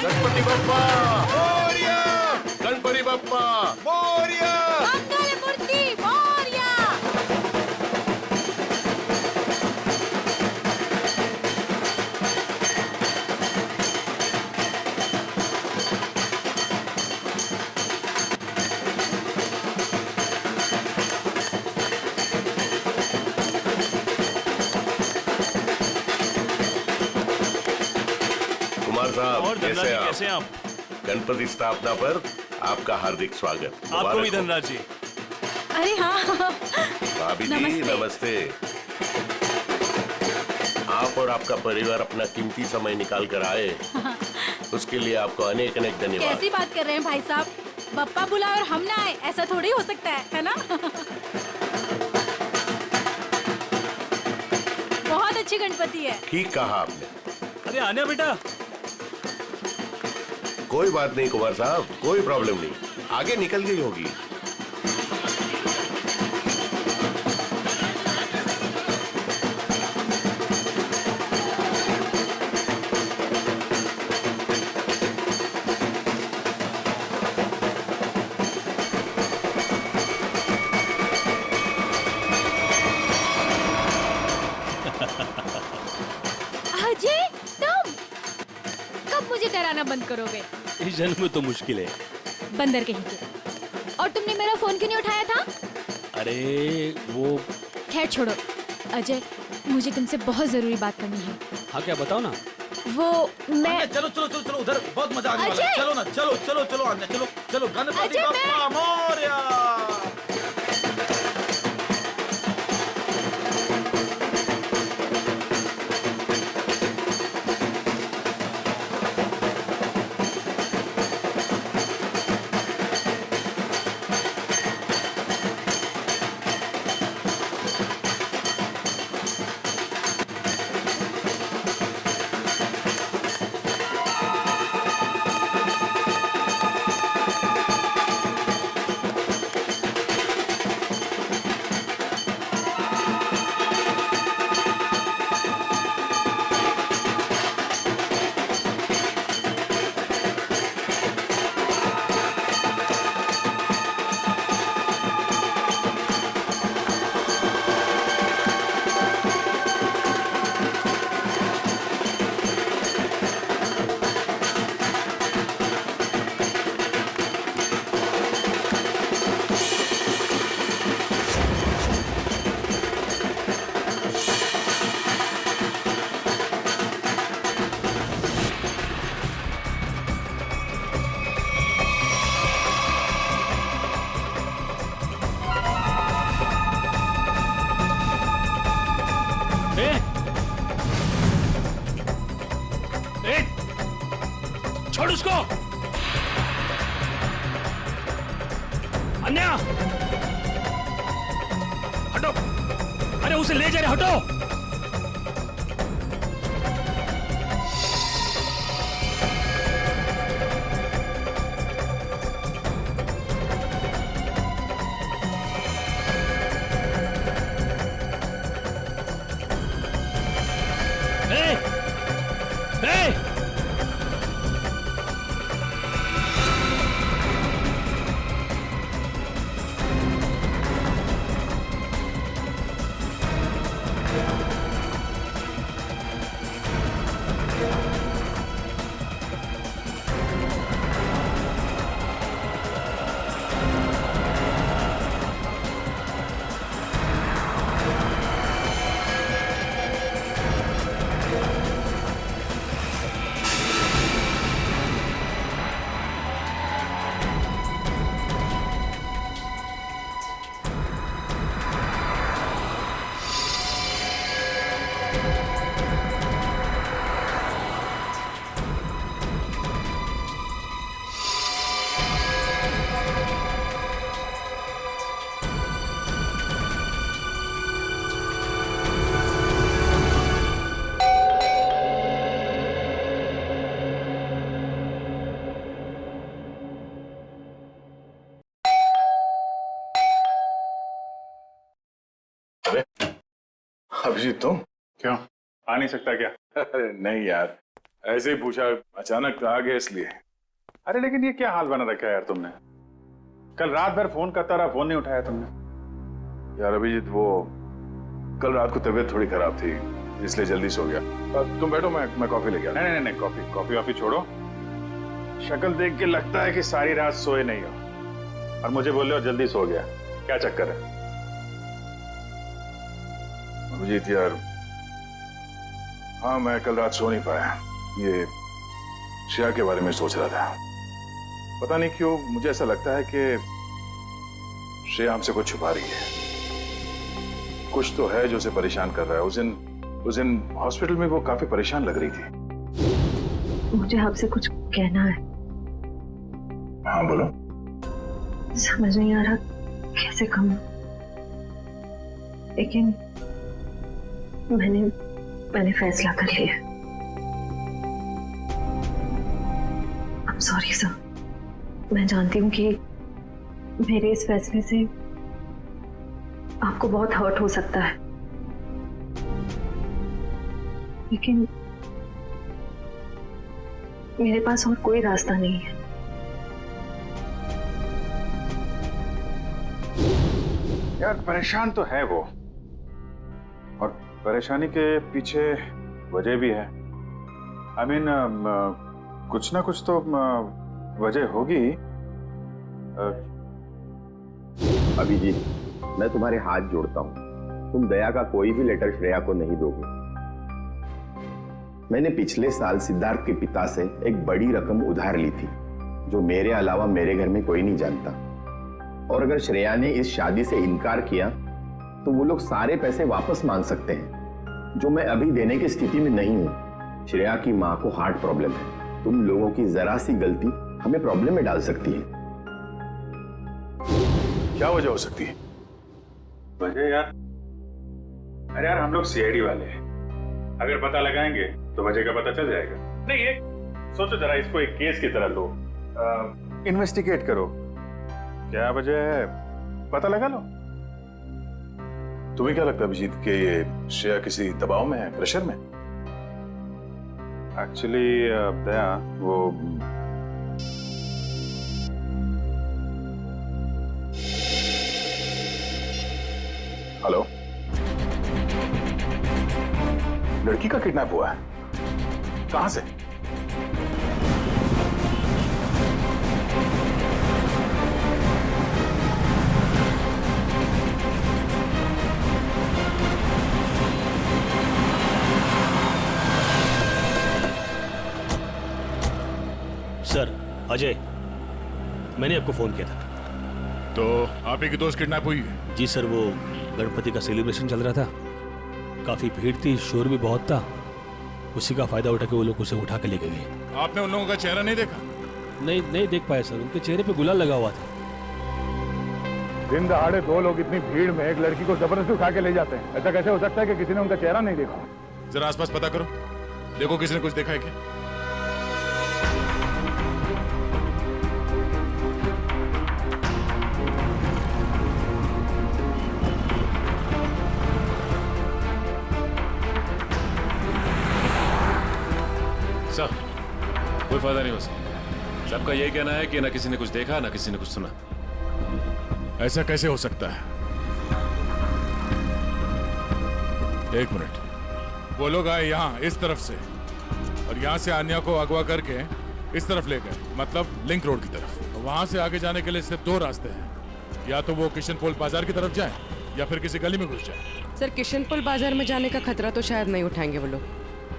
गणपती बाप्पा मोरया, गणपती बाप्पा मोरया, मंगलमूर्ती मोरया. कुमार साहब और धनराज जी कैसे हैं आप? गणपति स्थापना पर आपका हार्दिक स्वागत. आपको भी धनराज जी. अरे हाँ. भाभी जी नमस्ते. आप और आपका परिवार अपना कीमती समय निकाल कर आए, उसके लिए आपको अनेक अनेक धन्यवाद. कैसी बात कर रहे हैं भाई साहब? बप्पा बुलाए और हम ना आए, ऐसा थोड़ी हो सकता है ना? बहुत अच्छी गणपति है. ठीक कहा आपने. अरे आने बेटा. कोई बात नहीं कुमार साहब, कोई प्रॉब्लम नहीं, आगे निकल गई होगी. अजय, तुम कब मुझे डराना बंद करोगे? इस जन्म में तो मुश्किल है. बंदर कहीं के. और तुमने मेरा फोन क्यों नहीं उठाया था? अरे वो. खैर छोड़ो. अजय, मुझे तुमसे बहुत जरूरी बात करनी है. हाँ क्या बताओ ना. वो मैं चलो चलो चलो चलो उधर बहुत मजा आने वाला है. अजय! चलो ना, चलो चलो चलो आने, चलो चलो. गणपति अजय, बप्पा मोरया. छोड़ उसको. अन्या हटो. अरे उसे ले जा रहे, हटो. अभिजीत तुम क्यों आ नहीं सकता क्या? अरे नहीं यार, ऐसे ही पूछा, अचानक आ गया इसलिए। अरे लेकिन ये क्या हाल बना रखा है यार तुमने? कल रात भर फोन करता रहा, फोन नहीं उठाया तुमने। यार अभिजीत, वो कल रात को तबीयत थोड़ी खराब थी, इसलिए जल्दी सो गया। तुम बैठो, मैं कॉफी लेके आता। नहीं, कॉफी वॉफी छोड़ो। शक्ल देख के लगता है कि सारी रात सोए नहीं हो और मुझे बोल रहे हो जल्दी सो गया। क्या चक्कर है? अभिजीत यार, हाँ मैं कल रात सो नहीं पाया। ये श्रेया के बारे में सोच रहा था। पता नहीं क्यों मुझे ऐसा लगता है कि श्रेया हमसे कुछ छुपा रही है। कुछ तो है जो उसे परेशान कर रहा है। उस दिन हॉस्पिटल में वो काफी परेशान लग रही थी। मुझे आपसे कुछ कहना है। हाँ बोलो। समझ नहीं आ रहा कैसे कहूं, लेकिन मैंने फैसला कर लिया। I'm sorry सर, मैं जानती हूँ कि मेरे इस फैसले से आपको बहुत हर्ट हो सकता है, लेकिन मेरे पास और कोई रास्ता नहीं है। यार परेशान तो है वो, और परेशानी के पीछे वजह भी है। I mean, कुछ ना कुछ तो वजह होगी। अभिजीत, मैं तुम्हारे हाथ जोड़ता हूँ, तुम दया का कोई भी लेटर श्रेया को नहीं दोगे। मैंने पिछले साल सिद्धार्थ के पिता से एक बड़ी रकम उधार ली थी, जो मेरे अलावा मेरे घर में कोई नहीं जानता। और अगर श्रेया ने इस शादी से इनकार किया तो वो लोग सारे पैसे वापस मांग सकते हैं, जो मैं अभी देने की स्थिति में नहीं हूं। श्रेया की मां को हार्ट प्रॉब्लम है। तुम लोगों की जरा सी गलती हमें प्रॉब्लम में डाल सकती है। क्या वजह हो सकती है? वजह यार, अरे यार हम लोग सीआईडी वाले हैं, अगर पता लगाएंगे तो वजह का पता चल जाएगा। नहीं, ये सोचो जरा, इसको एक केस की तरह लो, इन्वेस्टिगेट करो, क्या वजह है पता लगा लो। तुम्हें क्या लगता है अभिजीत कि ये श्रेया किसी दबाव में है, प्रेशर में? एक्चुअली दया, वो हेलो, लड़की का किडनैप हुआ है? कहां से? सर अजय, मैंने आपको फोन किया था। तो आप ही की दोस्त किडनैप हुई है? जी सर, वो गणपति का सेलिब्रेशन चल रहा था, काफी भीड़ थी, शोर भी बहुत था, उसी का फायदा उठा के वो लोग उसे उठा के लेके गए। आपने उन लोगों का चेहरा नहीं देखा? नहीं देख पाया सर, उनके चेहरे पे गुलाल लगा हुआ था। दिन दहाड़े दो लोग इतनी भीड़ में एक लड़की को जबरदस्ती उठा के ले जाते हैं, ऐसा कैसे हो सकता है कि किसी ने उनका चेहरा नहीं देखा? जरा आसपास पता करो, देखो किसी ने कुछ देखा है क्या? सर, कोई फायदा नहीं हो सकता। सबका यही कहना है कि ना किसी ने कुछ देखा ना किसी ने कुछ सुना। ऐसा कैसे हो सकता है? एक मिनट, वो लोग आए यहाँ इस तरफ से और यहाँ से आन्या को अगवा करके इस तरफ ले गए, मतलब लिंक रोड की तरफ। वहां से आगे जाने के लिए सिर्फ दो रास्ते हैं, या तो वो किशनपोल बाजार की तरफ जाए या फिर किसी गली में घुस जाए। सर, किशनपोल बाजार में जाने का खतरा तो शायद नहीं उठाएंगे वो लोग,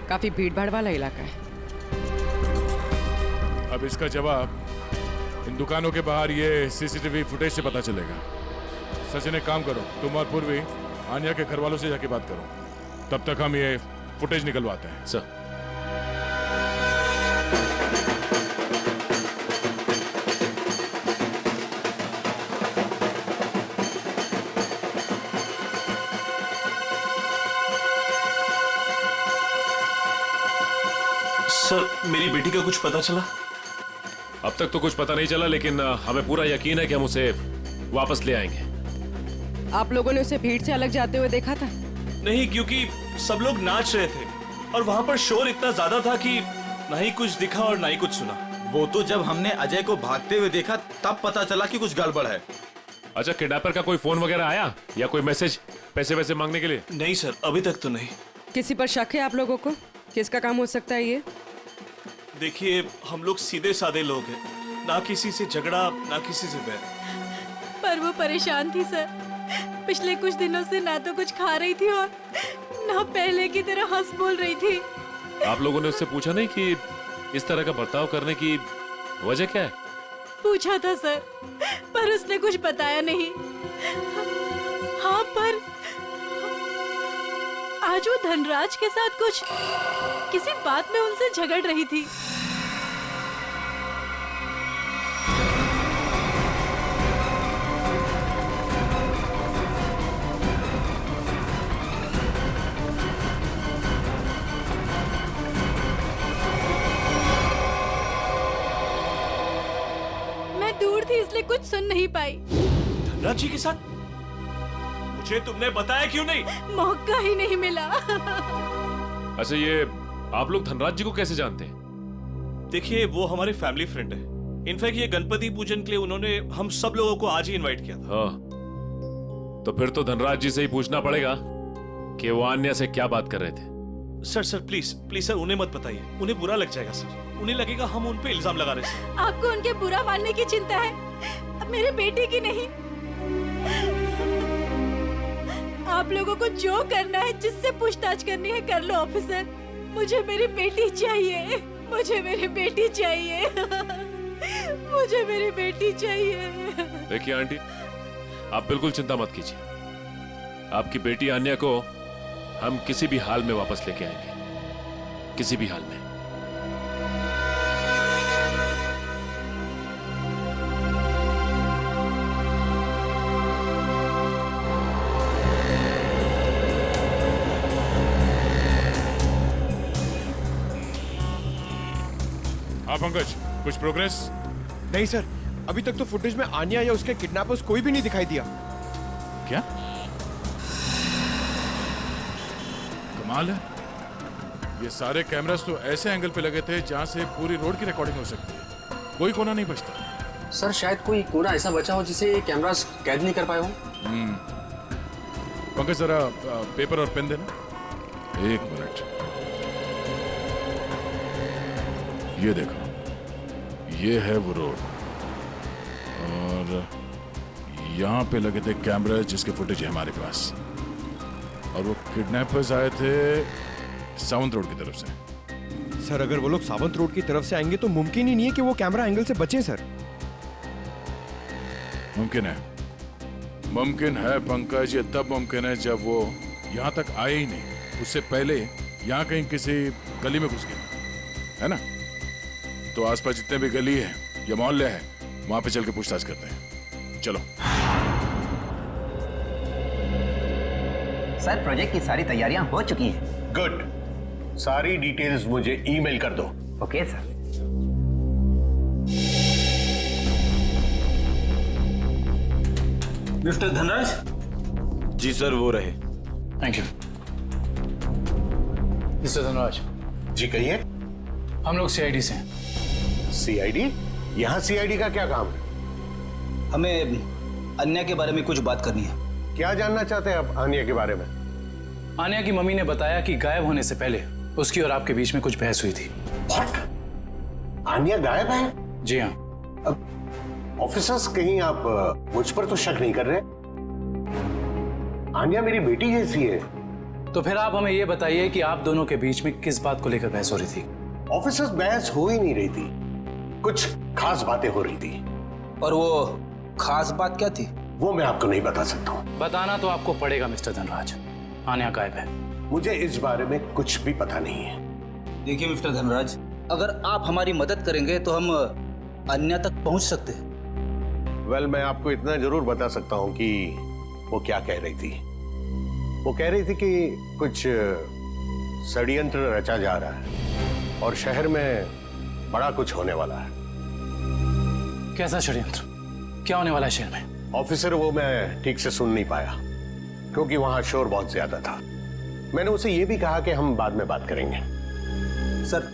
काफी भीड़ भाड़ वाला इलाका है। अब इसका जवाब इन दुकानों के बाहर ये सीसीटीवी फुटेज से पता चलेगा। सचिन, एक काम करो, तुम और पूर्वी आन्या के घर वालों से जाके बात करो, तब तक हम ये फुटेज निकलवाते हैं। सर, सर, मेरी बेटी का कुछ पता चला? अब तक तो कुछ पता नहीं चला, लेकिन हमें पूरा यकीन है कि हम उसे वापस ले आएंगे। आप लोगों ने उसे भीड़ से अलग जाते हुए देखा था? नहीं, क्योंकि सब लोग नाच रहे थे और वहां पर शोर इतना ज्यादा था कि ना ही कुछ दिखा और ना ही कुछ सुना। वो तो जब हमने अजय को भागते हुए देखा तब पता चला कि कुछ गड़बड़ है। अच्छा, किडनैपर का कोई फोन वगैरह आया या कोई मैसेज पैसे वैसे मांगने के लिए? नहीं सर, अभी तक तो नहीं। किसी पर शक है आप लोगों को? किसका काम हो सकता है ये? देखिए, हम लोग सीधे साधे लोग हैं, ना किसी से झगड़ा ना किसी से बैर। पर वो परेशान थी सर। पिछले कुछ दिनों से ना तो कुछ खा रही थी और ना पहले की तरह हंस बोल रही थी। आप लोगों ने उससे पूछा नहीं कि इस तरह का बर्ताव करने की वजह क्या है? पूछा था सर, पर उसने कुछ बताया नहीं। हाँ, पर आज वो धनराज के साथ कुछ किसी बात में उनसे झगड़ रही थी। मैं दूर थी इसलिए कुछ सुन नहीं पाई। धनराज जी के साथ? मुझे तुमने बताया क्यों नहीं? मौका ही नहीं मिला। अच्छा, ये आप लोग धनराज जी को कैसे जानते हैं? देखिए, वो हमारे फैमिली फ्रेंड है। इनफैक्ट ये गणपति पूजन के लिए उन्होंने हम सब लोगों को आज ही इनवाइट किया था। हाँ, तो फिर तो धनराज जी से ही पूछना पड़ेगा कि वो अन्य से क्या बात कर रहे थे। सर प्लीज प्लीज सर, उन्हें मत बताइए, उन्हें बुरा लग जाएगा सर। उन्हें लगेगा हम उन पे इल्जाम लगा रहे हैं। आपको उनके बुरा मानने की चिंता है, अब मेरे बेटे की नहीं। आप लोगों को जो करना है, जिससे पूछताछ करनी है कर लो ऑफिसर। मुझे मेरी बेटी चाहिए, मुझे मेरी बेटी चाहिए, मुझे मेरी बेटी चाहिए। देखिए आंटी, आप बिल्कुल चिंता मत कीजिए। आपकी बेटी आन्या को हम किसी भी हाल में वापस लेके आएंगे, किसी भी हाल में। हाँ पंकज, कुछ प्रोग्रेस? नहीं सर, अभी तक तो फुटेज में आन्या या उसके किडनैपर्स कोई भी नहीं दिखाई दिया। क्या कमाल है, ये सारे कैमरास तो ऐसे एंगल पे लगे थे जहां से पूरी रोड की रिकॉर्डिंग हो सकती है। कोई कोना नहीं बचता। सर शायद कोई कोना ऐसा बचा हो जिसे कैमरास कैद नहीं कर पाए हो। पंकज जरा पेपर और पेन देना। एक मिनट, ये देखो, ये है वो रोड और यहाँ पे लगे थे कैमरा जिसके फुटेज है हमारे पास। और वो किडनैपर्स आए थे सावंत रोड की तरफ से। सर अगर वो लोग सावंत रोड की तरफ से आएंगे तो मुमकिन ही नहीं है कि वो कैमरा एंगल से बचे सर। मुमकिन है, मुमकिन है पंकज। ये तब मुमकिन है जब वो यहाँ तक आए ही नहीं, उससे पहले यहाँ कहीं किसी गली में घुस गया है ना। तो आसपास जितने भी गली है या मोहल्ले हैं, वहां पे चल के पूछताछ करते हैं। चलो। सर प्रोजेक्ट की सारी तैयारियां हो चुकी हैं। गुड, सारी डिटेल्स मुझे ईमेल कर दो। Okay sir. मिस्टर धनराज? जी सर, वो रहे। Thank you. मिस्टर धनराज जी कहिए। हम लोग सीआईडी से हैं। सीआईडी? यहाँ सीआईडी का क्या काम है? हमें अन्या के बारे में कुछ बात करनी है। क्या जानना चाहते हैं आप आन्या के बारे में? आन्या की मम्मी ने बताया कि गायब होने से पहले उसकी और आपके बीच में कुछ बहस हुई थी। What? आन्या गायब है? जी हाँ। अब ऑफिसर्स, कहीं आप मुझ पर तो शक नहीं कर रहे? आन्या मेरी बेटी जैसी है। तो फिर आप हमें ये बताइए कि आप दोनों के बीच में किस बात को लेकर बहस हो रही थी? ऑफिसर्स, बहस हो ही नहीं रही थी, कुछ खास बातें हो रही थी। और वो खास बात क्या थी? वो मैं आपको नहीं बता सकता हूँ। बताना तो आपको पड़ेगा मिस्टर धनराज। आन्या गायब है। मुझे इस बारे में कुछ भी पता नहीं है। देखिए मिस्टर धनराज, अगर आप हमारी मदद करेंगे तो हम अन्या तक पहुंच सकते हैं। वेल, मैं आपको इतना जरूर बता सकता हूँ कि वो क्या कह रही थी। वो कह रही थी कि कुछ षड्यंत्र रचा जा रहा है और शहर में बड़ा कुछ होने वाला है। कैसा षड्यंत्र? क्या होने वाला है शहर में? ऑफिसर, वो मैं ठीक से सुन नहीं पाया क्योंकि वहां शोर बहुत ज्यादा था। मैंने उसे ये भी कहा कि हम बाद में बात करेंगे। सर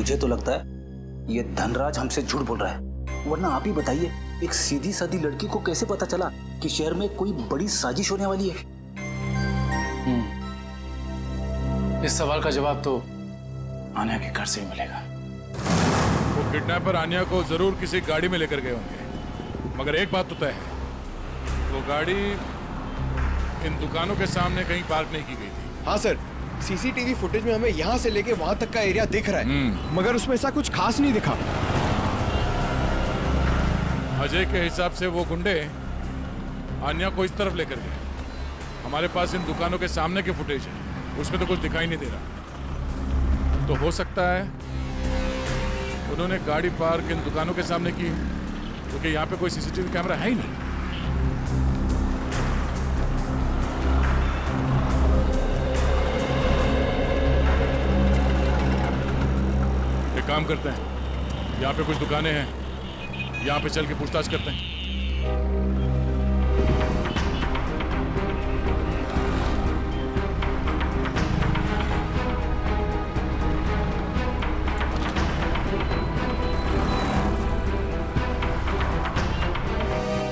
मुझे तो लगता है ये धनराज हमसे झूठ बोल रहा है, वरना आप ही बताइए एक सीधी सादी लड़की को कैसे पता चला कि शहर में कोई बड़ी साजिश होने वाली है? इस सवाल का जवाब तो आन्या के घर से ही मिलेगा। वो किडनैपर आन्या को जरूर किसी गाड़ी में लेकर गए होंगे, मगर एक बात तो तय है, वो गाड़ी इन दुकानों के सामने कहीं पार्क नहीं की गई थी। हाँ सर, सीसीटीवी फुटेज में हमें यहाँ से लेके वहां तक का एरिया दिख रहा है, मगर उसमें ऐसा कुछ खास नहीं दिखा। अजय के हिसाब से वो गुंडे आन्या को इस तरफ लेकर गए। हमारे पास इन दुकानों के सामने की फुटेज है, उसमें तो कुछ दिखाई नहीं दे रहा। तो हो सकता है उन्होंने गाड़ी पार्क इन दुकानों के सामने की, क्योंकि यहाँ पे कोई सीसीटीवी कैमरा है ही नहीं। एक काम करते हैं, यहाँ पे कुछ दुकानें हैं, यहाँ पे चल के पूछताछ करते हैं।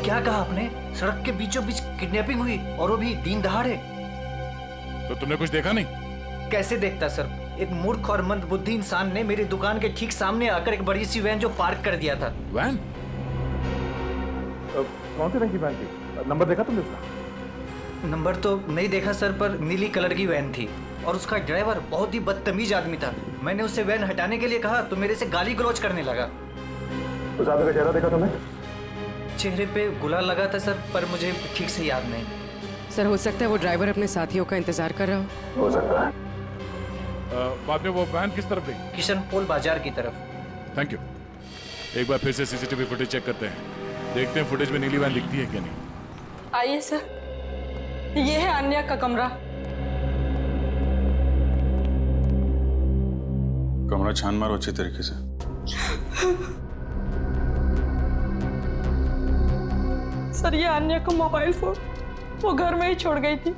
क्या कहा आपने? सड़क के बीचों बीच किडनैपिंग हुई और वो भी दिन दहाड़े? तो तुमने कुछ देखा नहीं? कैसे देखता सर, एक मूर्ख और मंदबुद्धि इंसान ने मेरी दुकान के ठीक सामने आकर एक बड़ी सी वैन जो पार्क कर दिया था। वैन? कौन सी रंग की वैन थी? नंबर देखा तुमने उसका? नंबर तो नहीं देखा सर, पर नीली कलर की वैन थी और उसका ड्राइवर बहुत ही बदतमीज आदमी था। मैंने उससे वैन हटाने के लिए कहा तो मेरे से गाली गलौज करने लगा। उस आदमी का चेहरा देखा तुमने? चेहरे पे गुलाल लगा था सर, पर मुझे ठीक से याद नहीं। सर हो सकता है वो ड्राइवर अपने साथियों का इंतजार कर रहा हो सकता है। बाद में वो वैन किस तरफ गई? किशन पोल बाजार की तरफ। Thank you. एक बार फिर से सीसीटीवी फुटेज चेक करते हैं, देखते हैं फुटेज में नीली वैन दिखती है क्या नहीं। आइए सर, ये है आन्या का कमरा। कमरा छान मारो अच्छे तरीके से। सर ये आन्या का मोबाइल फोन वो घर में ही छोड़ गई थी।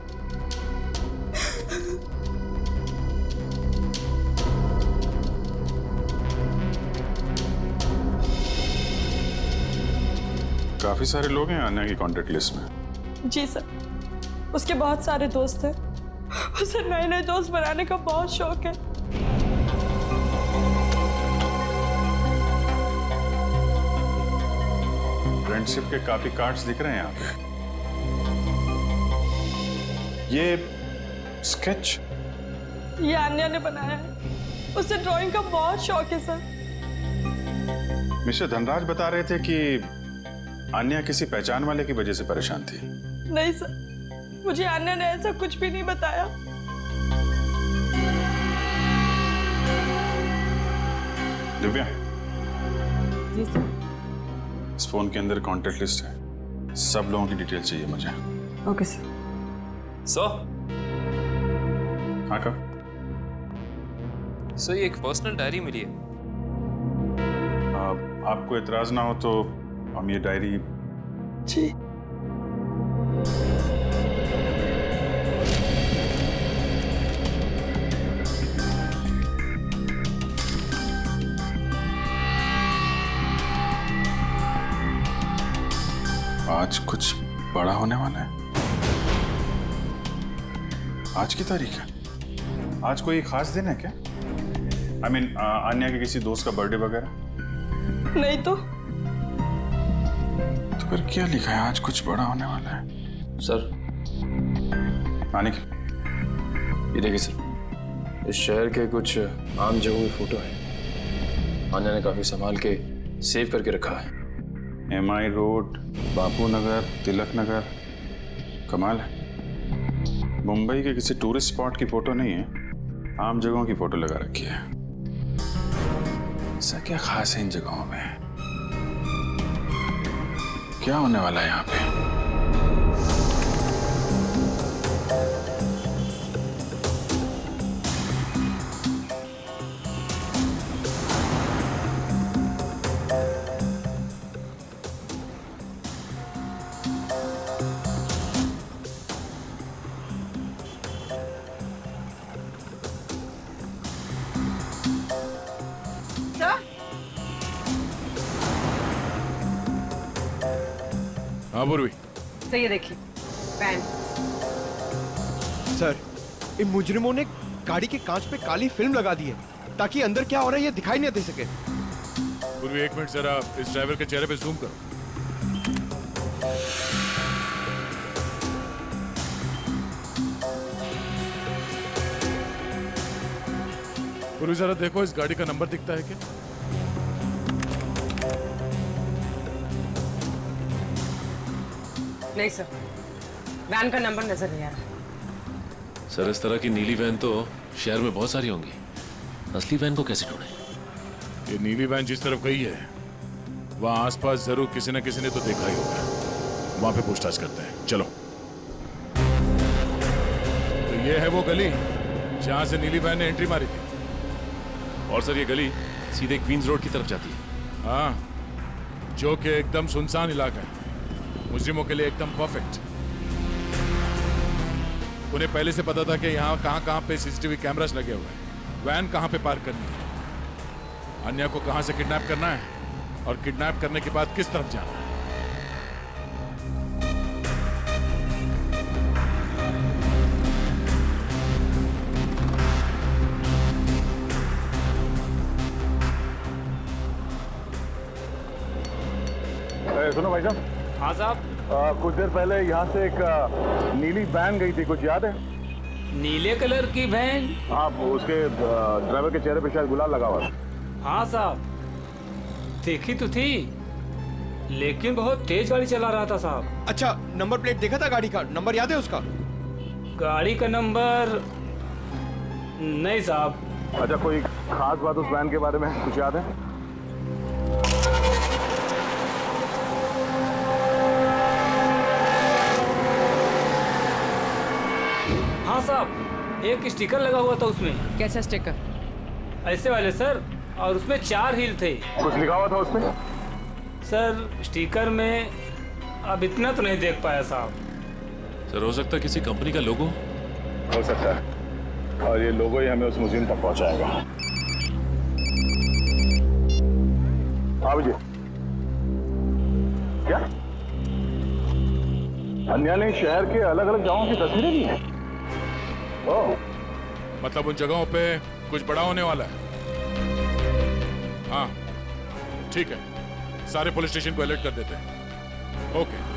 काफी सारे लोग हैं आन्या की कांटेक्ट लिस्ट में। जी सर, उसके बहुत सारे दोस्त हैं। उसे नए नए दोस्त बनाने का बहुत शौक है। फ्रेंडशिप के काफी कार्ड्स दिख रहे हैं यहाँ पे। ये स्केच ये आन्या ने बनाया है। उसे ड्राइंग का बहुत शौक है सर। मिस्टर धनराज बता रहे थे कि आन्या किसी पहचान वाले की वजह से परेशान थी। नहीं सर, मुझे आन्या ने ऐसा कुछ भी नहीं बताया। दिव्या, जी सर। इस फोन के अंदर कांटेक्ट लिस्ट है, सब लोगों की डिटेल चाहिए मुझे। Okay sir. हाँ कब? सर ये एक पर्सनल डायरी मिली है। आपको इतराज ना हो तो हम ये डायरी। जी। आज कुछ बड़ा होने वाला है। आज की तारीख है? आज कोई खास दिन है क्या? I mean, आन्या के किसी दोस्त का बर्थडे वगैरह? नहीं तो फिर क्या लिखा है? आज कुछ बड़ा होने वाला है। सर आने की ये देखिए सर, इस शहर के कुछ आम जगहों की फोटो है। आन्या ने काफी संभाल के सेव करके रखा है। MI road, Bapu Nagar, Tilak Nagar. कमाल है, मुंबई के किसी टूरिस्ट स्पॉट की फोटो नहीं है, आम जगहों की फोटो लगा रखी है। ऐसा क्या खास है इन जगहों में? क्या होने वाला है यहाँ पे? हाँ पूर्वी। सर ये देखिए वैन। सर इन मुजरिमों ने गाड़ी के कांच पे काली फिल्म लगा दी है ताकि अंदर क्या हो रहा है ये दिखाई नहीं दे सके। पूर्वी 1 मिनट जरा इस ड्राइवर के चेहरे पे जूम करो। पूर्वी जरा देखो इस गाड़ी का नंबर दिखता है क्या? नहीं सर, वैन का नंबर नजर नहीं आ रहा। सर इस तरह की नीली वैन तो शहर में बहुत सारी होंगी, असली वैन को कैसे ढूंढे? ये नीली वैन जिस तरफ गई है वहां आसपास जरूर किसी न किसी ने तो देखा ही होगा। वहां पे पूछताछ करते हैं, चलो। तो ये है वो गली जहां से नीली वैन ने एंट्री मारी थी। और सर ये गली सीधे क्वींस रोड की तरफ जाती है। हाँ, जो कि एकदम सुनसान इलाका है, मुजरिमों के लिए एकदम परफेक्ट। उन्हें पहले से पता था कि यहाँ कहाँ पे सीसीटीवी कैमरास लगे हुए हैं, वैन कहाँ पे पार्क करनी है, अन्या को कहाँ से किडनैप करना है और किडनैप करने के बाद किस तरफ जाना है। सुनो भाई साहब। हाँ साहब। कुछ देर पहले यहाँ से एक नीली वैन गई थी, कुछ याद है? नीले कलर की वैन? हाँ, उसके ड्राइवर के चेहरे पे शायद गुलाल लगा हुआ था। हाँ साहब, देखी तो थी लेकिन बहुत तेज गाड़ी चला रहा था साहब। अच्छा, नंबर प्लेट देखा था गाड़ी का? नंबर याद है उसका? गाड़ी का नंबर नहीं साहब। अच्छा, कोई खास बात उस वैन के बारे में कुछ याद है? हाँ साहब, एक स्टिकर लगा हुआ था उसमें। कैसा स्टिकर? ऐसे वाले सर, और उसमें 4 हील थे। कुछ लिखा हुआ था उसमें? सर स्टिकर में अब इतना तो नहीं देख पाया साहब। सर हो सकता है किसी कंपनी का लोगो हो सकता है, और ये लोगो ही हमें उस मुजिम तक पहुंचाएगा। हाँ जी, क्या अन्या ने शहर के अलग अलग जगहों की तस्वीरें ली हैं? ओह, मतलब उन जगहों पे कुछ बड़ा होने वाला है। हाँ ठीक है, सारे पुलिस स्टेशन को अलर्ट कर देते हैं। ओके।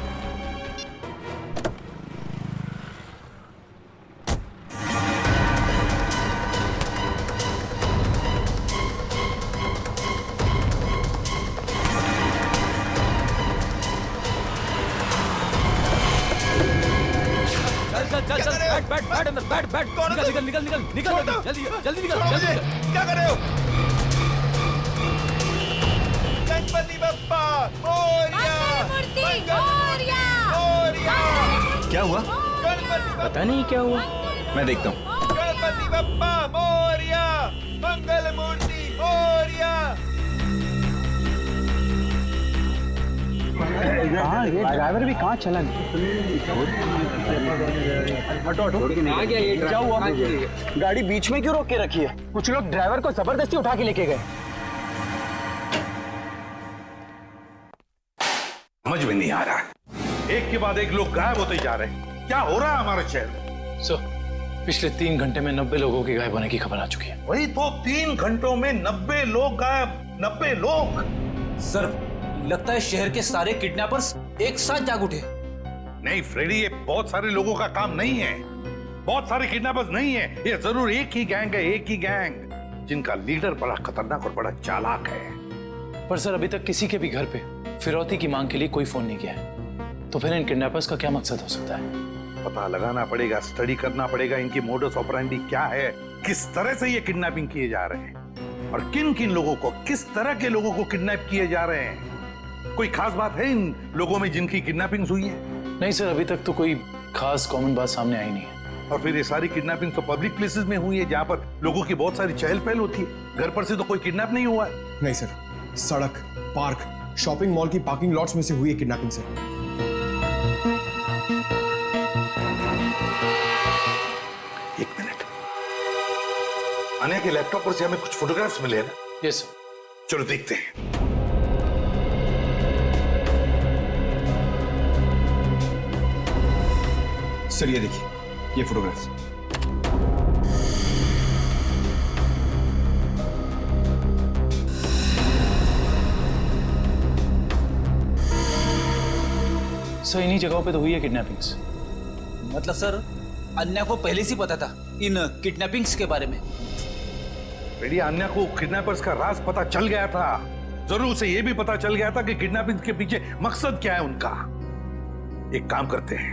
जल्दी निकल। क्या कर रहे हो? गणपति बप्पा मोरया! क्या हुआ? पता नहीं क्या हुआ, मैं देखता हूँ। गणपति बप्पा मोरया! मंगल मूर्ति मोरया! ड्राइवर भी कहाँ चला गया? आ गया ये। क्या हुआ? गाड़ी बीच में क्यों रोक के रखी है? कुछ लोग ड्राइवर को जबरदस्ती उठा के लेके गए। समझ में नहीं आ रहा, एक के बाद एक लोग गायब होते जा रहे हैं। क्या हो रहा है हमारे शहर में? सर, पिछले 3 घंटे में 90 लोगों के गायब होने की खबर आ चुकी है। वही तो, 3 घंटों में 90 लोग गायब। 90 लोग? सर, लगता है शहर के सारे किडनैपर्स एक साथ जाग उठे। नहीं फ्रेडी, ये बहुत सारे लोगों का काम नहीं है, बहुत सारे किडनैपर्स नहीं है, ये जरूर एक ही गैंग है, एक ही गैंग जिनका लीडर बड़ा खतरनाक और बड़ा चालाक है। पर सर अभी तक किसी के भी घर पे फिरौती की मांग के लिए कोई फोन नहीं किया है, तो फिर इन किडनैपर्स का क्या मकसद हो सकता है? पता लगाना पड़ेगा, स्टडी करना पड़ेगा इनकी मोडस ऑपरेंडी क्या है, किस तरह से ये किडनैपिंग किए जा रहे हैं और किन किन लोगों को, किस तरह के लोगों को किडनैप किए जा रहे हैं। कोई खास बात है इन लोगों में जिनकी किडनैपिंग हुई है? नहीं सर, अभी तक तो कोई खास कॉमन बात सामने आई नहीं है। और फिर ये सारी किडनैपिंग तो पब्लिक प्लेसेस में हुई है जहां पर लोगों की बहुत सारी चहल पहल होती है। घर पर से तो कोई किडनैप नहीं हुआ है। नहीं सर, सड़क, पार्क, शॉपिंग मॉल की पार्किंग लॉट्स में से हुई है किडनैपिंग सर। एक मिनट, अन्या के लैपटॉप पर से हमें कुछ फोटोग्राफ्स मिले ना? यस। चलो देखते हैं। सर ये देखिए, ये फोटोग्राफ्स। सर इन्हीं जगहों पे तो हुई है किडनैपिंग्स। मतलब सर अन्या को पहले से पता था इन किडनैपिंग्स के बारे में? बेटी अन्या को किडनैपर्स का राज पता चल गया था। जरूर उसे यह भी पता चल गया था कि किडनैपिंग के पीछे मकसद क्या है उनका। एक काम करते हैं,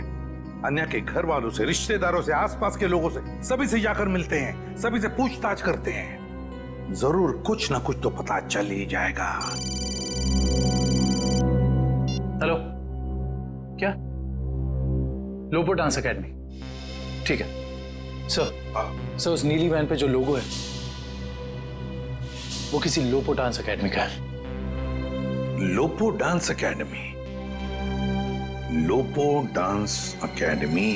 अन्या के घर वालों से, रिश्तेदारों से, आसपास के लोगों से, सभी से जाकर मिलते हैं, सभी से पूछताछ करते हैं। जरूर कुछ ना कुछ तो पता चल ही जाएगा। हेलो, क्या? लोपो डांस एकेडमी, ठीक है सर। उस नीली वैन पे जो लोगो है वो किसी लोपो डांस एकेडमी का है। लोपो डांस एकेडमी, लोपो डांस एकेडमी।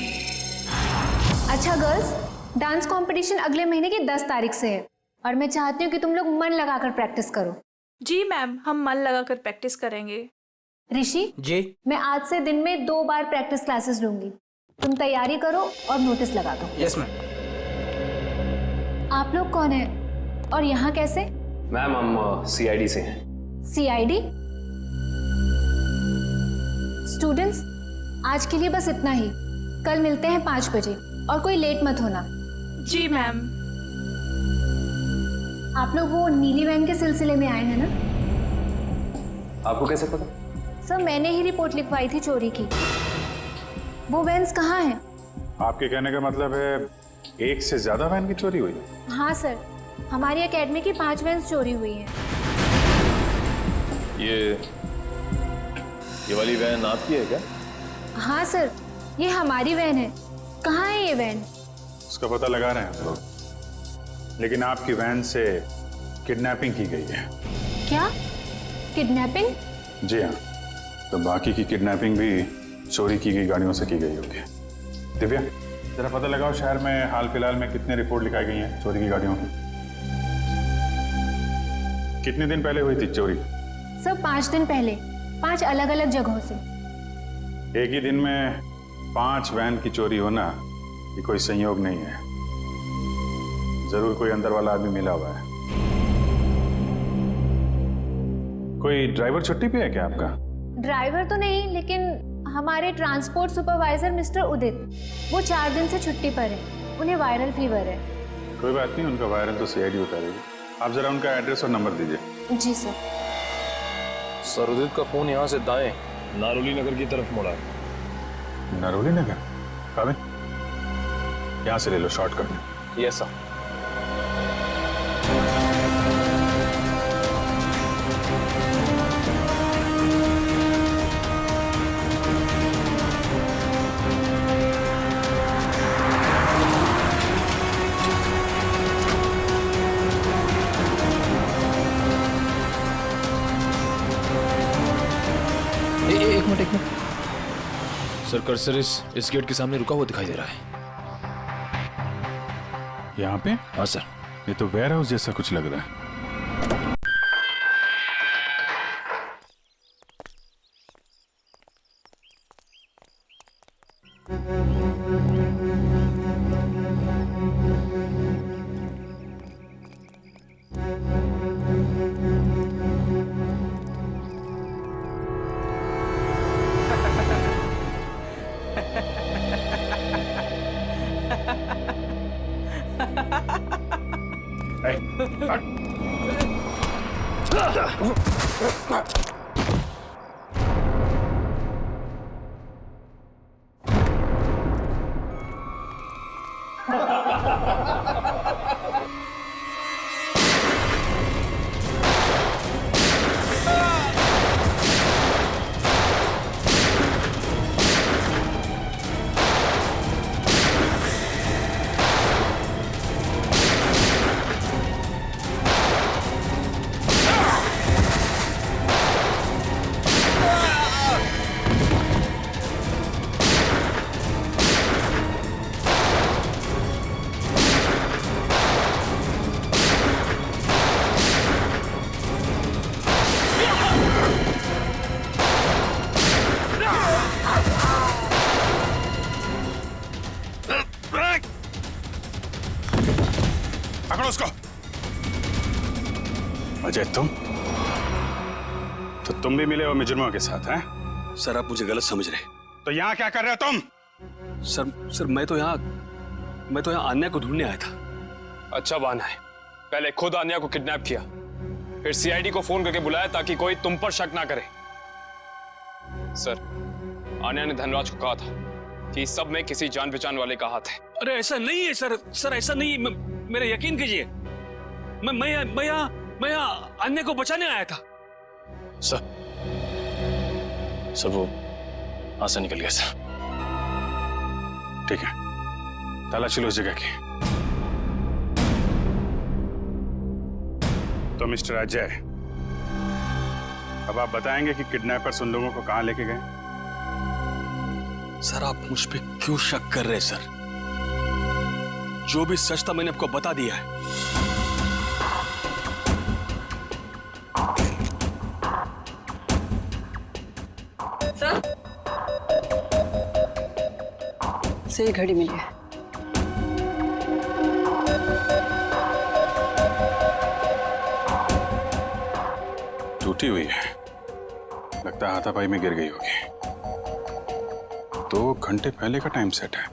अच्छा गर्ल्स, डांस कंपटीशन अगले महीने की 10 तारीख से है और मैं चाहती हूँ कि तुम लोग मन लगाकर प्रैक्टिस करो। जी मैम, हम मन लगाकर प्रैक्टिस करेंगे। ऋषि जी, मैं आज से दिन में 2 बार प्रैक्टिस क्लासेस लूंगी। तुम तैयारी करो और नोटिस लगा दो। Yes ma'am. आप लोग कौन है और यहाँ कैसे? मैम हम सीआईडी से हैं। सीआईडी? स्टूडेंट्स, आज के लिए बस इतना ही। कल मिलते हैं 5 बजे और कोई लेट मत होना। जी मैम। आप लोग वो नीली वैन के सिलसिले में आए हैं ना? आपको कैसे पता? सर मैंने ही रिपोर्ट लिखवाई थी चोरी की। वो वैन्स कहाँ हैं? आपके कहने का मतलब है एक से ज्यादा वैन की चोरी हुई? हाँ सर, हमारी एकेडमी की 5 वैन्स चोरी हुई हैं। ये वाली वैन आपकी है क्या? हाँ सर, ये हमारी वैन है। कहाँ है ये वैन? उसका पता लगा रहे हैं हम लोग, लेकिन आपकी वैन से किडनैपिंग की गई है। क्या? किडनैपिंग? जी हाँ, तो बाकी की किडनैपिंग भी चोरी की गई गाड़ियों से की गई होगी। दिव्या, जरा पता लगाओ शहर में हाल फिलहाल में कितने रिपोर्ट लिखाई गई हैं चोरी की गाड़ियों की। कितने दिन पहले हुई थी चोरी? सर 5 दिन पहले, 5 अलग अलग जगहों से। एक ही दिन में 5 वैन की चोरी होना ये कोई संयोग नहीं है। जरूर कोई अंदर वाला आदमी मिला हुआ है। कोई ड्राइवर छुट्टी पे है क्या आपका? ड्राइवर तो नहीं, लेकिन हमारे ट्रांसपोर्ट सुपरवाइजर मिस्टर उदित, वो 4 दिन से छुट्टी पर है। उन्हें वायरल फीवर है। कोई बात नहीं, उनका वायरल तो सीआईडी उतारेगी। आप जरा उनका एड्रेस और नंबर दीजिए। जी सर। सर उदित का फोन यहाँ से दाएं नारोली नगर की तरफ मुड़ा है। नारोली नगर? काबिल, यहाँ से ले लो शॉर्टकट में। Yes sir. एक मिनट। सर कर्सर इस गेट के सामने रुका हुआ दिखाई दे रहा है। यहाँ पे? हाँ सर। ये तो वेयर हाउस जैसा कुछ लग रहा है। पकड़ो उसको। अजय तुम भी मिले हो मुजरिमों के साथ हैं? सर आप मुझे गलत समझ रहे। तो यहाँ क्या कर रहे हो तुम? सर मैं तो यहाँ अन्या को ढूंढने आया था। अच्छा बहाना है। पहले खुद अन्या को किडनैप किया, फिर सीआईडी को फोन करके बुलाया ताकि कोई तुम पर शक ना करे। सर अन्या ने धनराज को कहा था कि इस सब में किसी जान पहचान वाले का हाथ है। अरे ऐसा नहीं है सर, ऐसा नहीं है। मेरा यकीन कीजिए, मैं यहाँ अन्य को बचाने आया था। सर वो हाथ से निकल गया सर। ठीक है, तलाशी लो उस जगह की। तो मिस्टर अजय, अब आप बताएंगे कि किडनैपर्स उन लोगों को कहां लेके गए? सर आप मुझ पे क्यों शक कर रहे हैं सर? जो भी सच था मैंने आपको बता दिया है। सर से घड़ी मिली है। टूटी हुई है, लगता है हाथापाई में गिर गई होगी। 2 घंटे पहले का टाइम सेट है,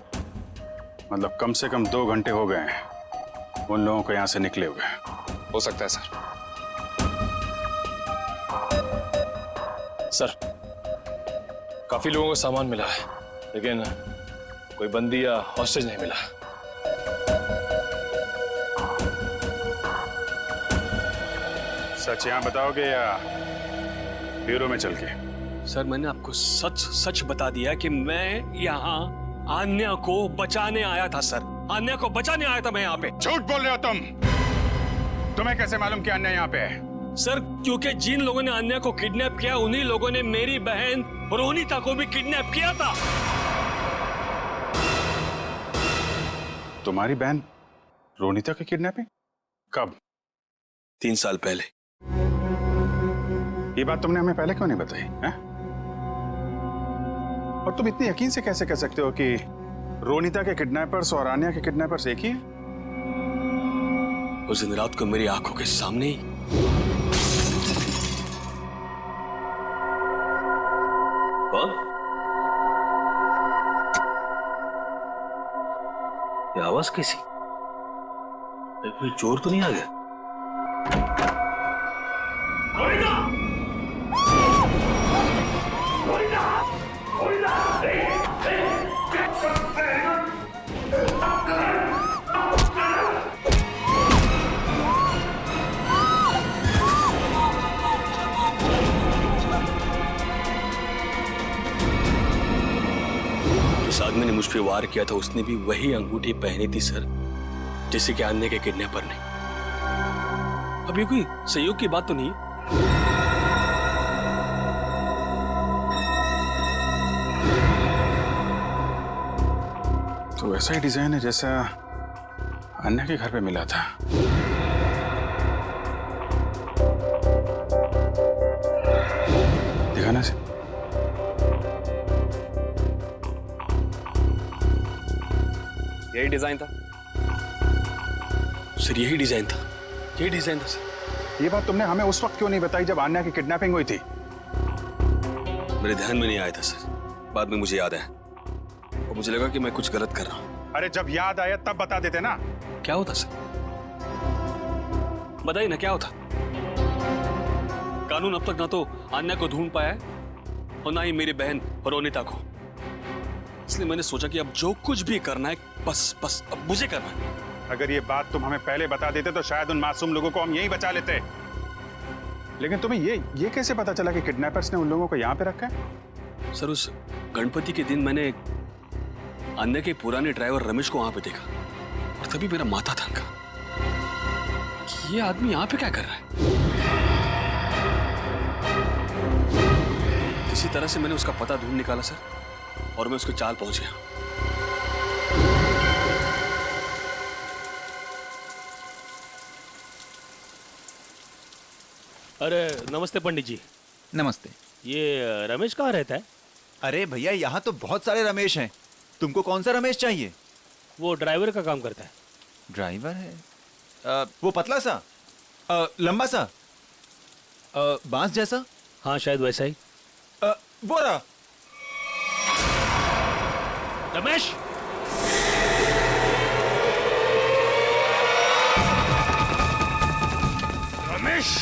मतलब कम से कम 2 घंटे हो गए हैं उन लोगों को यहां से निकले हुए। हो सकता है सर काफी लोगों को सामान मिला है, लेकिन कोई बंदी या हॉस्टेज नहीं मिला। सच यहां बताओगे या ब्यूरो में चल के? सर मैंने आपको सच बता दिया कि मैं यहाँ अन्या को बचाने आया था सर। अन्या को बचाने आया था मैं यहाँ पे। झूठ बोल रहे हो तुम। तुम्हें कैसे मालूम कि अन्या यहाँ पे है? सर क्योंकि जिन लोगों ने अन्या को किडनैप किया उन्हीं लोगों ने मेरी बहन रोनिता को भी किडनैप किया था। तुम्हारी बहन रोनिता की किडनैपिंग कब? 3 साल पहले। ये बात तुमने हमें पहले क्यों नहीं बताई है? और तुम इतनी यकीन से कैसे कह सकते हो कि रोनिता के किडनैपर्स और आन्या के किडनैपर्स एक ही हैं? उस दिन रात को मेरी आंखों के सामने ही कौन? ये आवाज कैसी? कोई चोर तो नहीं आ गया? जिस आदमी ने मुझ पे वार किया था उसने भी वही अंगूठी पहनी थी सर, जैसे कि अन्य के किडनैपर ने। अब ये कोई संयोग की बात तो नहीं? तो वैसा ही डिजाइन है जैसा अन्य के घर पे मिला था। दिखाना से। यही डिजाइन था सर, यही डिजाइन था सर। ये बात तुमने हमें उस वक्त क्यों नहीं बताई जब आन्या की किडनैपिंग हुई थी? मेरे ध्यान में नहीं आया था सर, बाद में मुझे याद आया और मुझे लगा कि मैं कुछ गलत कर रहा हूं। अरे जब याद आया तब बता देते ना। क्या होता सर? बताइए ना क्या होता? कानून अब तक ना तो आन्या को ढूंढ पाया है और ना ही मेरी बहन रोनिता को। इसलिए मैंने सोचा कि अब जो कुछ भी करना है बस अब मुझे करना है। अगर ये बात तुम हमें पहले बता देते तो शायद उन मासूम लोगों को हम यहीं बचा लेते। लेकिन तुम्हें ये कैसे पता चला कि किडनैपर्स ने उन लोगों को यहाँ पे रखा है? सर उस गणपति के दिन मैंने अन्य के पुराने ड्राइवर रमेश को वहां पे देखा और तभी मेरा माथा थनका कि ये आदमी यहाँ पे क्या कर रहा है। किसी तरह से मैंने उसका पता ढूंढ निकाला सर और मैं उसके चाल पहुंच गया। अरे नमस्ते पंडित जी। नमस्ते। ये रमेश कहाँ रहता है? अरे भैया यहाँ तो बहुत सारे रमेश हैं, तुमको कौन सा रमेश चाहिए? वो ड्राइवर का काम करता है। ड्राइवर है? वो पतला सा, लंबा सा, बांस जैसा। हाँ शायद वैसा ही। वो रहा। रमेश, रमेश,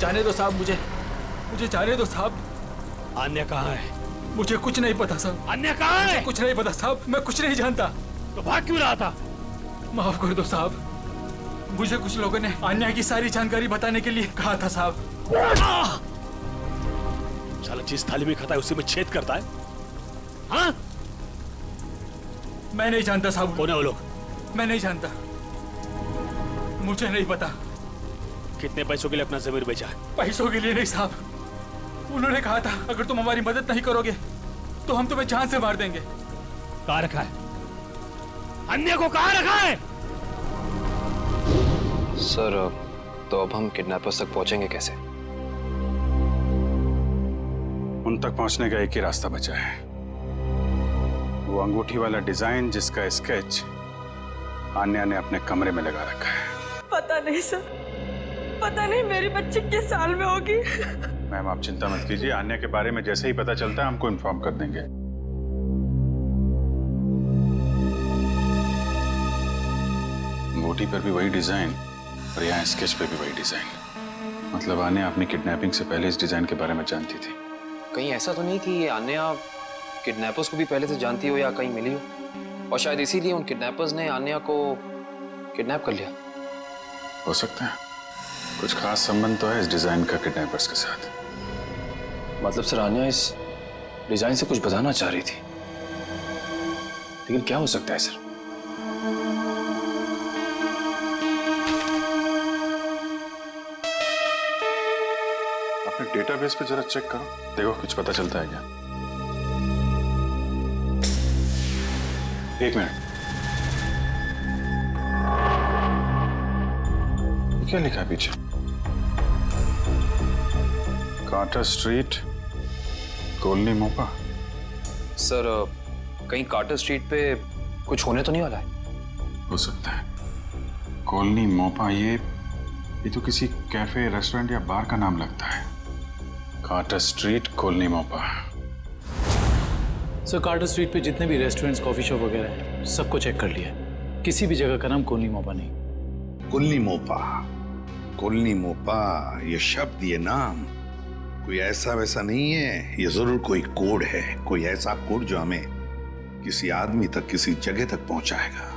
जाने दो साहब, मुझे जाने दो साहब। अन्य कहाँ है? मुझे कुछ नहीं पता साहब। अन्य कहाँ है? मुझे कुछ नहीं पता साहब, मैं कुछ नहीं जानता। तो भाग क्यों रहा था? माफ कर दो साहब, मुझे कुछ लोगों ने अन्य की सारी जानकारी बताने के लिए कहा था साहब। साला जिस थाली में खाता है उसी में छेद करता है। हाँ? मैं नहीं जानता साहब। कौन है वो लोग? मैं नहीं जानता, मुझे नहीं पता। कितने पैसों के लिए अपना जमीर बेचा है? पैसों के लिए नहीं साहब, उन्होंने कहा था अगर तुम हमारी मदद नहीं करोगे तो हम तुम्हें जान से मार देंगे। कहाँ रखा है? अन्य को कहाँ रखा है? सर, तो अब हम किडनैपर्स तक पहुंचेंगे कैसे? उन तक पहुंचने का एक ही रास्ता बचा है, वो अंगूठी वाला डिजाइन जिसका स्केच आन्या ने अपने कमरे में लगा रखा है। पता नहीं सर, पता नहीं मेरी बच्ची किस साल में होगी। मैम आप चिंता मत कीजिए, आन्या के बारे में जैसे ही पता चलता है हमको इन्फॉर्म कर देंगे। अंगूठी पर भी वही डिजाइन और यहाँ स्केच पे भी वही डिजाइन। मतलब आन्या अपनी किडनैपिंग से पहले इस डिजाइन के बारे में जानती थी। कहीं ऐसा तो नहीं कि आन्या किडनैपर्स को भी पहले से जानती हो या कहीं मिली हो, और शायद इसीलिए उन किडनैपर्स ने आन्या को किडनैप कर लिया? हो सकता है, कुछ खास संबंध तो है इस डिजाइन का किडनैपर्स के साथ। मतलब सर आन्या इस डिजाइन से कुछ बताना चाह रही थी, लेकिन क्या हो सकता है सर? अपने डेटाबेस पे जरा चेक करो, देखो कुछ पता चलता है क्या। एक मिनट, क्या लिखा है पीछे? कार्टर स्ट्रीट, कॉलोनी मोपा। सर कहीं कार्टर स्ट्रीट पे कुछ होने तो नहीं वाला है? हो सकता है, कॉलोनी मोपा, ये तो किसी कैफे, रेस्टोरेंट या बार का नाम लगता है। कार्टर स्ट्रीट, कॉलोनी मोपा। सर कार्टर स्ट्रीट पे जितने भी रेस्टोरेंट्स, कॉफी शॉप वगैरह हैं, सबको चेक कर लिया, किसी भी जगह का नाम कॉलोनी मोपा नहीं। कॉलोनी मोपा, कॉलोनी मोपा, ये शब्द, ये नाम कोई ऐसा वैसा नहीं है, ये जरूर कोई कोड है, कोई ऐसा कोड जो हमें किसी आदमी तक, किसी जगह तक पहुंचाएगा।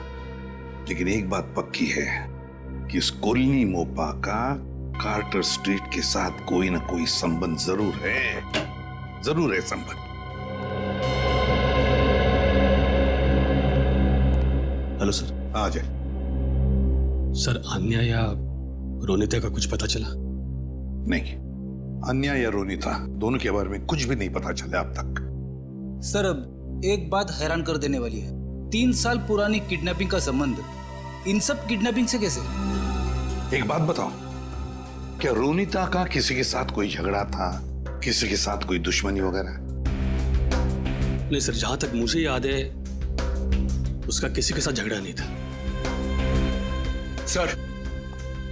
लेकिन एक बात पक्की है कि इस कॉलोनी मोपा का कार्टर स्ट्रीट के साथ कोई ना कोई संबंध जरूर है संबंध। Hello sir. आ जाए। सर अन्या या रोनिता का कुछ पता चला? नहीं, अन्या या रोनिता दोनों के बारे में कुछ भी नहीं पता चला अब तक। सर अब एक बात हैरान कर देने वाली है, 3 साल पुरानी किडनैपिंग का संबंध इन सब किडनैपिंग से कैसे? एक बात बताओ, क्या रोनिता का किसी के साथ कोई झगड़ा था, किसी के साथ कोई दुश्मनी वगैरह? नहीं सर, जहां तक मुझे याद है उसका किसी के साथ झगड़ा नहीं था।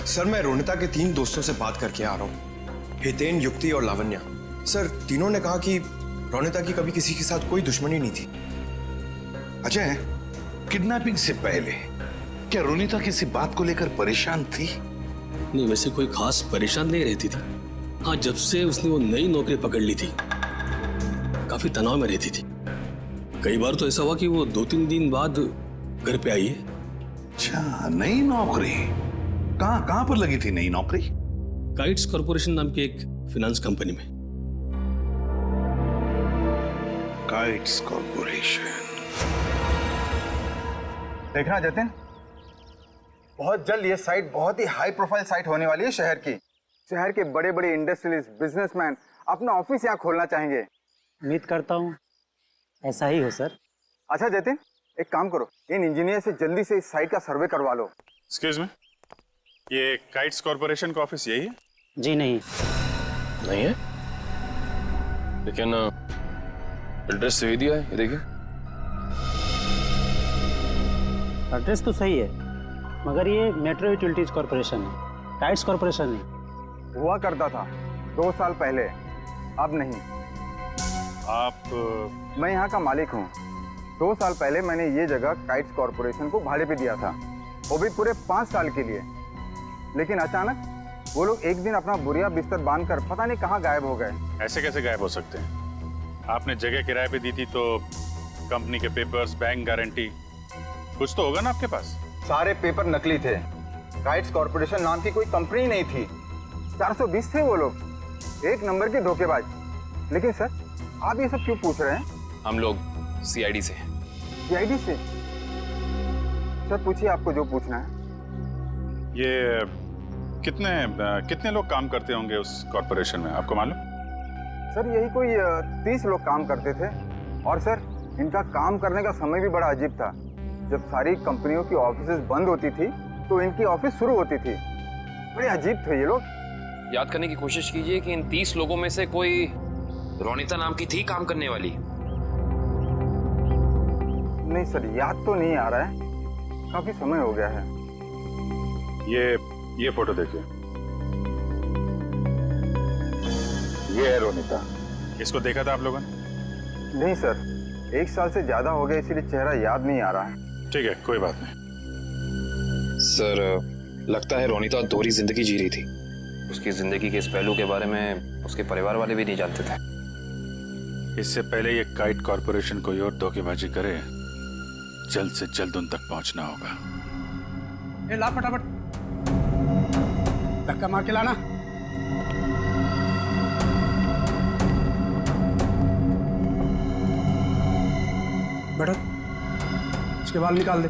सर मैं रोनिता के 3 दोस्तों से बात करके आ रहा हूँ, हितेन, युक्ति और लावण्या। सर तीनों ने कहा कि रोनिता की कभी किसी के साथ कोई दुश्मनी नहीं थी। अजय, किडनैपिंग से पहले क्या रोनिता किसी बात को लेकर परेशान थी? नहीं, वैसे कोई खास परेशान नहीं रहती थी। हाँ, जब से उसने वो नई नौकरी पकड़ ली थी काफी तनाव में रहती थी। कई बार तो ऐसा हुआ कि वो 2-3 दिन बाद घर पे आई है। अच्छा, नई नौकरी? कहाँ पर लगी थी नई नौकरी? काइट्स कॉरपोरेशन नाम की एक फिनेंस कंपनी में। Kites corporation. देखना जतिन, बहुत जल्द ये साइट बहुत ही हाई प्रोफाइल साइट होने वाली है शहर की। शहर के बड़े बड़े इंडस्ट्रियलिस्ट, बिजनेसमैन अपना ऑफिस यहाँ खोलना चाहेंगे। उम्मीद करता हूँ ऐसा ही हो सर। अच्छा जतिन, एक काम करो, इन इंजीनियर से जल्दी से इस साइट का सर्वे करवा लो। एक्सक्यूज मी, ये काइट्स कॉरपोरेशन का ऑफिस यही है? जी नहीं। नहीं है, लेकिन एड्रेस सही दिया है, ये देखिए। एड्रेस तो सही है, मगर ये मेट्रो यूटिलिटीज कॉरपोरेशन है, काइट्स कॉरपोरेशन नहीं। हुआ करता था 2 साल पहले, अब नहीं। आप? मैं यहाँ का मालिक हूँ। 2 साल पहले मैंने ये जगह काइट्स कॉरपोरेशन को भाड़े पे दिया था, वो भी पूरे 5 साल के लिए। लेकिन अचानक वो लोग एक दिन अपना बोरिया बिस्तर बांधकर पता नहीं कहाँ गायब हो गए। ऐसे कैसे गायब हो सकते हैं? आपने जगह किराए पे दी थी तो कंपनी के पेपर्स, बैंक गारंटी, कुछ तो होगा ना आपके पास? सारे पेपर नकली थे। काइट्स कॉरपोरेशन नाम की कोई कंपनी नहीं थी। 420 थे वो लोग, एक नंबर के धोखेबाज। लेकिन सर, आप ये सब क्यों पूछ रहे हैं? हम लोग सीआईडी से हैं। सीआईडी से? सर पूछिए आपको जो पूछना है। ये कितने लोग काम करते होंगे उस कॉरपोरेशन में, आपको मालूम? सर यही कोई 30 लोग काम करते थे। और सर इनका काम करने का समय भी बड़ा अजीब था। जब सारी कंपनियों की ऑफिसेज बंद होती थी तो इनकी ऑफिस शुरू होती थी। बड़े अजीब थे ये लोग। याद करने की कोशिश कीजिए कि इन 30 लोगों में से कोई रोनिता नाम की थी काम करने वाली? नहीं सर, याद तो नहीं आ रहा है, काफी समय हो गया है। ये फोटो देखिए, ये है रोनिता। इसको देखा था आप लोगों ने? नहीं सर, 1 साल से ज्यादा हो गया, इसीलिए चेहरा याद नहीं आ रहा है। ठीक है, कोई बात नहीं। सर लगता है रोनिता दोहरी जिंदगी जी रही थी। उसकी जिंदगी के इस पहलू के बारे में उसके परिवार वाले भी नहीं जानते थे। इससे पहले ये काइट कॉरपोरेशन कोई और धोखेबाजी करे, जल्द से जल्द उन तक पहुंचना होगा। ला फटाफट, धक्का मार के लाना। बैठो, इसके बाल निकाल दे।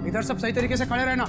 इधर सब सही तरीके से खड़े रहना।